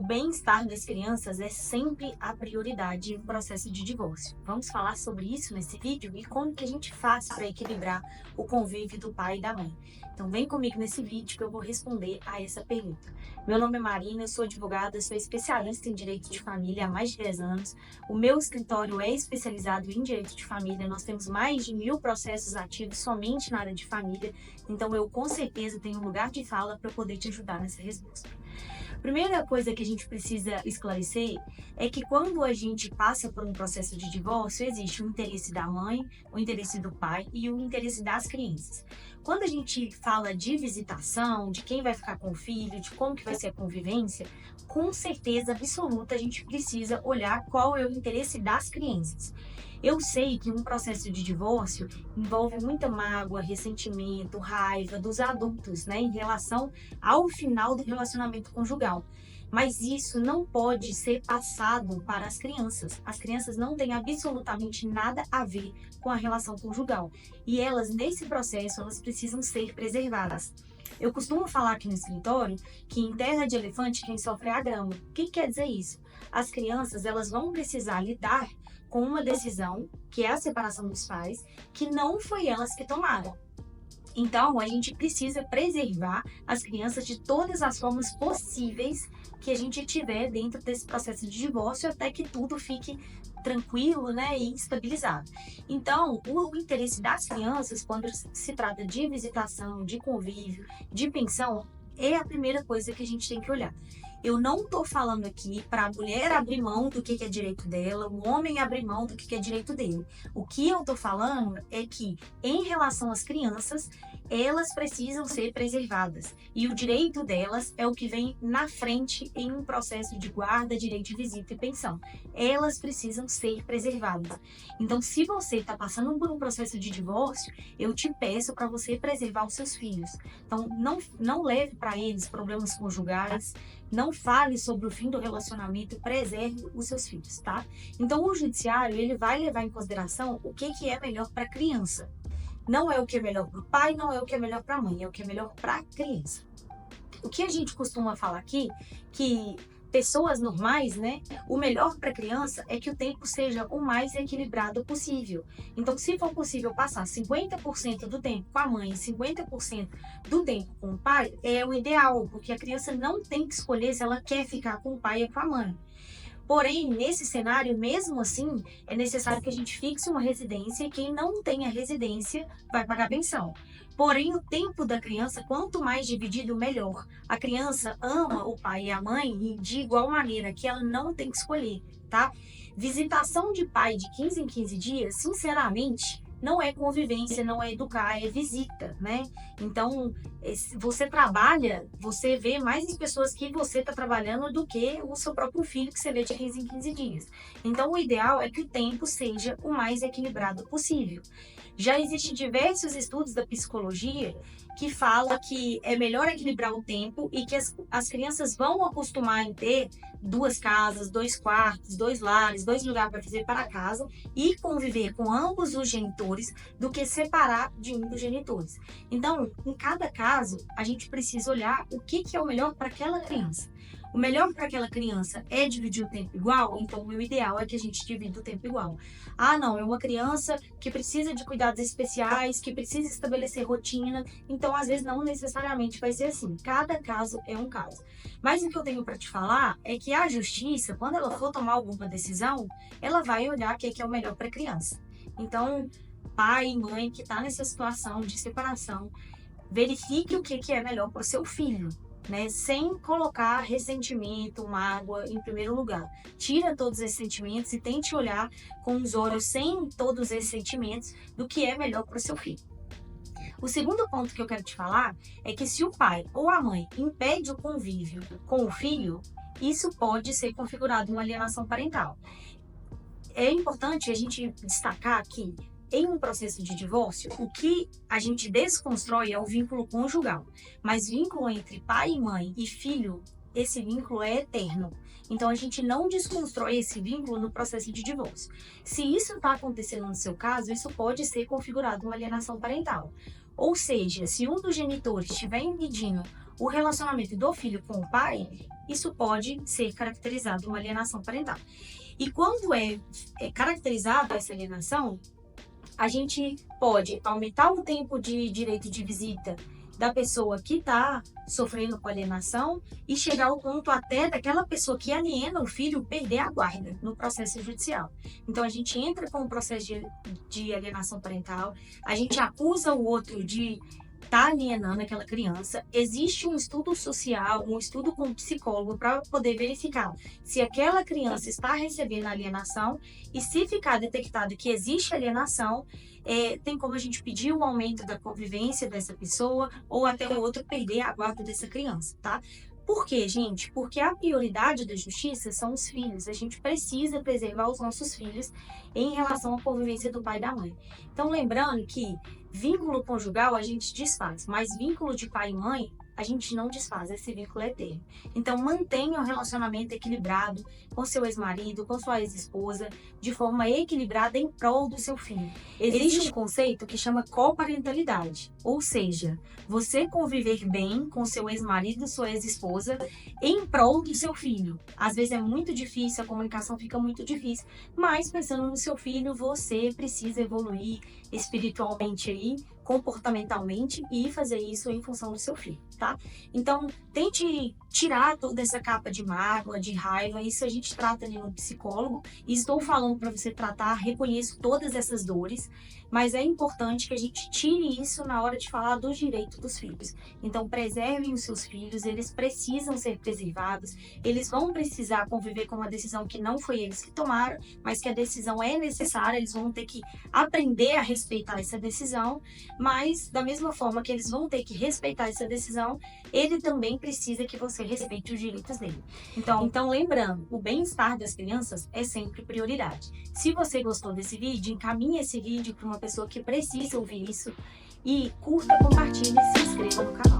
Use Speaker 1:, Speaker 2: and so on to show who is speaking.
Speaker 1: bem-estar das crianças é sempre a prioridade em um processo de divórcio. Vamos falar sobre isso nesse vídeo e como que a gente faz para equilibrar o convívio do pai e da mãe. Então vem comigo nesse vídeo que eu vou responder a essa pergunta. Meu nome é Marina, eu sou advogada, sou especialista em direito de família há mais de 10 anos. O meu escritório é especializado em direito de família, nós temos mais de 1000 processos ativos somente na área de família, então eu com certeza tenho um lugar de fala para poder te ajudar nessa resposta. Primeira coisa que a gente precisa esclarecer é que quando a gente passa por um processo de divórcio, existe o interesse da mãe, o interesse do pai e o interesse das crianças. Quando a gente fala de visitação, de quem vai ficar com o filho, de como que vai ser a convivência, com certeza absoluta a gente precisa olhar qual é o interesse das crianças. Eu sei que um processo de divórcio envolve muita mágoa, ressentimento, raiva dos adultos, né, em relação ao final do relacionamento conjugal. Mas isso não pode ser passado para as crianças. As crianças não têm absolutamente nada a ver com a relação conjugal. E elas, nesse processo, elas precisam ser preservadas. Eu costumo falar aqui no escritório que em terra de elefante quem sofre é a grama. O que quer dizer isso? As crianças, elas vão precisar lidar com uma decisão, que é a separação dos pais, que não foi elas que tomaram. Então, a gente precisa preservar as crianças de todas as formas possíveis que a gente tiver dentro desse processo de divórcio, até que tudo fique tranquilo, né, e estabilizado. Então, o interesse das crianças, quando se trata de visitação, de convívio, de pensão, é a primeira coisa que a gente tem que olhar. Eu não estou falando aqui para a mulher abrir mão do que é direito dela, o homem abrir mão do que é direito dele. O que eu estou falando é que, em relação às crianças, elas precisam ser preservadas. E o direito delas é o que vem na frente em um processo de guarda, direito de visita e pensão. Elas precisam ser preservadas. Então, se você está passando por um processo de divórcio, eu te peço para você preservar os seus filhos. Então, não leve para eles problemas conjugais, não fale sobre o fim do relacionamento, preserve os seus filhos, tá? Então, o judiciário, ele vai levar em consideração o que é melhor para a criança. Não é o que é melhor para o pai, não é o que é melhor para a mãe, é o que é melhor para a criança. O que a gente costuma falar aqui, que pessoas normais, né, o melhor para a criança é que o tempo seja o mais equilibrado possível. Então, se for possível passar 50% do tempo com a mãe e 50% do tempo com o pai, é o ideal, porque a criança não tem que escolher se ela quer ficar com o pai ou com a mãe. Porém, nesse cenário, mesmo assim, é necessário que a gente fixe uma residência e quem não tem a residência vai pagar pensão. Porém, o tempo da criança, quanto mais dividido, melhor. A criança ama o pai e a mãe e de igual maneira que ela não tem que escolher, tá? Visitação de pai de 15 em 15 dias, sinceramente, não é convivência, não é educar, é visita, né? Então, você trabalha, você vê mais as pessoas que você está trabalhando do que o seu próprio filho que você vê de 15 em 15 dias. Então, o ideal é que o tempo seja o mais equilibrado possível. Já existem diversos estudos da psicologia que falam que é melhor equilibrar o tempo e que as crianças vão acostumar em ter 2 casas, 2 quartos, 2 lares, 2 lugares para fazer para casa e conviver com ambos os genitores do que separar de um dos genitores. Então, em cada caso, a gente precisa olhar o que é o melhor para aquela criança. O melhor para aquela criança é dividir o tempo igual, então o ideal é que a gente divida o tempo igual. Ah, não, é uma criança que precisa de cuidados especiais, que precisa estabelecer rotina, então às vezes não necessariamente vai ser assim. Cada caso é um caso. Mas o que eu tenho para te falar é que a justiça, quando ela for tomar alguma decisão, ela vai olhar o que é o melhor para a criança. Então, pai e mãe que está nessa situação de separação, verifique o que é melhor para o seu filho. Né, sem colocar ressentimento, mágoa em primeiro lugar. Tira todos esses sentimentos e tente olhar com os olhos sem todos esses sentimentos do que é melhor para o seu filho. O segundo ponto que eu quero te falar é que se o pai ou a mãe impede o convívio com o filho, isso pode ser configurado uma alienação parental. É importante a gente destacar que em um processo de divórcio, o que a gente desconstrói é o vínculo conjugal. Mas vínculo entre pai e mãe e filho, esse vínculo é eterno. Então, a gente não desconstrói esse vínculo no processo de divórcio. Se isso está acontecendo no seu caso, isso pode ser configurado uma alienação parental. Ou seja, se um dos genitores estiver impedindo o relacionamento do filho com o pai, isso pode ser caracterizado uma alienação parental. E quando é caracterizada essa alienação, a gente pode aumentar o tempo de direito de visita da pessoa que está sofrendo com alienação e chegar ao ponto até daquela pessoa que aliena o filho perder a guarda no processo judicial. Então, a gente entra com o processo de alienação parental, a gente acusa o outro de estar alienando aquela criança. Existe um estudo social, um estudo com um psicólogo para poder verificar se aquela criança está recebendo alienação e se ficar detectado que existe alienação, tem como a gente pedir o aumento da convivência dessa pessoa ou até o outro perder a guarda dessa criança, tá? Por quê, gente? Porque a prioridade da justiça são os filhos. A gente precisa preservar os nossos filhos em relação à convivência do pai e da mãe. Então, lembrando que vínculo conjugal a gente desfaz, mas vínculo de pai e mãe a gente não desfaz, esse vínculo é eterno. Então, mantenha o relacionamento equilibrado com seu ex-marido, com sua ex-esposa, de forma equilibrada em prol do seu filho. Existe um conceito que chama coparentalidade, ou seja, você conviver bem com seu ex-marido, sua ex-esposa, em prol do seu filho. Às vezes é muito difícil, a comunicação fica muito difícil, mas pensando no seu filho, você precisa evoluir espiritualmente aí, comportamentalmente e fazer isso em função do seu filho, tá? Então, tente tirar toda essa capa de mágoa, de raiva, isso a gente trata ali no psicólogo, e estou falando para você tratar, reconheço todas essas dores, mas é importante que a gente tire isso na hora de falar dos direitos dos filhos. Então, preservem os seus filhos, eles precisam ser preservados, eles vão precisar conviver com uma decisão que não foi eles que tomaram, mas que a decisão é necessária, eles vão ter que aprender a respeitar essa decisão, mas da mesma forma que eles vão ter que respeitar essa decisão, ele também precisa que você respeite os direitos dele. Então lembrando, o bem-estar das crianças é sempre prioridade. Se você gostou desse vídeo, encaminhe esse vídeo para uma pessoa que precisa ouvir isso e curta, compartilhe e se inscreva no canal.